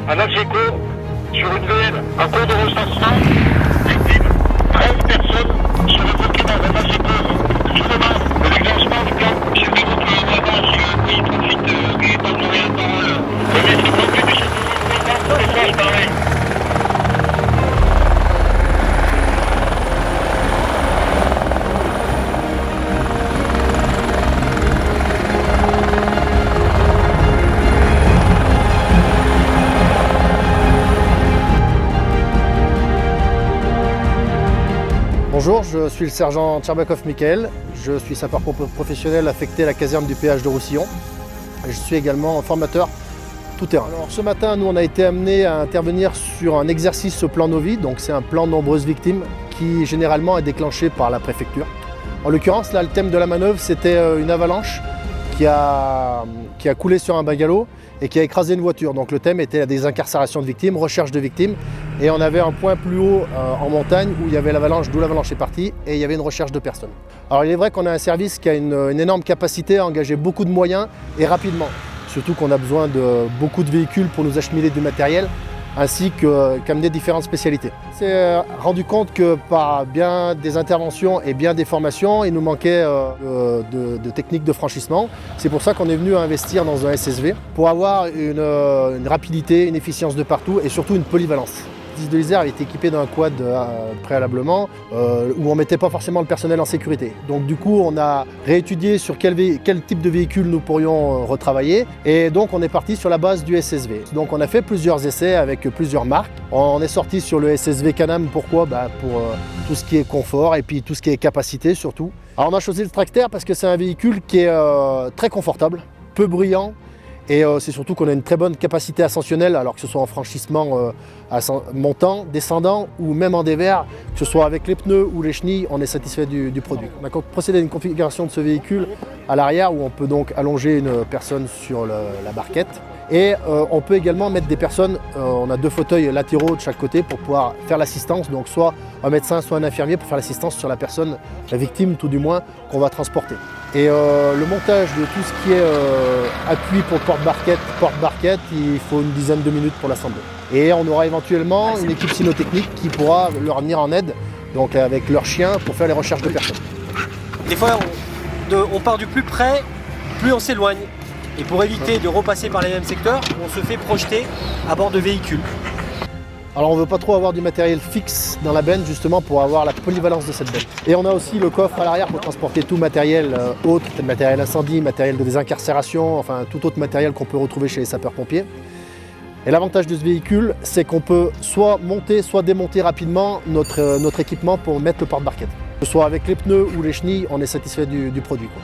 un ASECO sur une VL en cours de recensement. Victime, 13 personnes sont évoquées dans un ASECO. Je demande le déclenchement du plan. Je vais vous faire l'avance, il profite, qui est pas sur la parole. Le maître conduit du chef de et ça, pareil. Bonjour, je suis le sergent Tcherbakov Michael, je suis sapeur-pompier professionnel affecté à la caserne du péage de Roussillon. Je suis également formateur tout-terrain. Alors ce matin, nous on a été amenés à intervenir sur un exercice au plan Novi, donc c'est un plan nombreuses victimes qui généralement est déclenché par la préfecture. En l'occurrence, là le thème de la manœuvre c'était une avalanche qui a coulé sur un bungalow et qui a écrasé une voiture. Donc le thème était la désincarcération de victimes, recherche de victimes. Et on avait un point plus haut en montagne où il y avait l'avalanche, d'où l'avalanche est partie, et il y avait une recherche de personnes. Alors il est vrai qu'on a un service qui a une énorme capacité à engager beaucoup de moyens et rapidement. Surtout qu'on a besoin de beaucoup de véhicules pour nous acheminer du matériel, ainsi qu'amener différentes spécialités. On s'est rendu compte que par bien des interventions et bien des formations, il nous manquait de techniques de franchissement. C'est pour ça qu'on est venu investir dans un SSV pour avoir une rapidité, une efficience de partout et surtout une polyvalence. Le 10 de l'Isère était équipé d'un quad préalablement où on ne mettait pas forcément le personnel en sécurité. Donc du coup on a réétudié sur quel type de véhicule nous pourrions retravailler et donc on est parti sur la base du SSV. Donc on a fait plusieurs essais avec plusieurs marques. On est sorti sur le SSV Can-Am, pourquoi ? Pour tout ce qui est confort et puis tout ce qui est capacité surtout. Alors on a choisi le Tracter parce que c'est un véhicule qui est très confortable, peu bruyant. Et c'est surtout qu'on a une très bonne capacité ascensionnelle, alors que ce soit en franchissement montant, descendant ou même en dévers, que ce soit avec les pneus ou les chenilles, on est satisfait du produit. On a procédé à une configuration de ce véhicule à l'arrière où on peut donc allonger une personne sur la barquette. Et on peut également mettre des personnes, on a 2 fauteuils latéraux de chaque côté pour pouvoir faire l'assistance, donc soit un médecin, soit un infirmier pour faire l'assistance sur la personne, la victime tout du moins, qu'on va transporter. Et le montage de tout ce qui est appui pour porte-barquette, il faut une dizaine de minutes pour l'assembler. Et on aura éventuellement une équipe cynotechnique qui pourra leur venir en aide, donc avec leurs chiens pour faire les recherches de personnes. Des fois, on part du plus près, plus on s'éloigne. Et pour éviter de repasser par les mêmes secteurs, on se fait projeter à bord de véhicules. Alors on ne veut pas trop avoir du matériel fixe dans la benne justement pour avoir la polyvalence de cette benne. Et on a aussi le coffre à l'arrière pour transporter tout matériel autre, matériel incendie, matériel de désincarcération, enfin tout autre matériel qu'on peut retrouver chez les sapeurs-pompiers. Et l'avantage de ce véhicule, c'est qu'on peut soit monter, soit démonter rapidement notre équipement pour mettre le porte-barquette. Que ce soit avec les pneus ou les chenilles, on est satisfait du produit, quoi.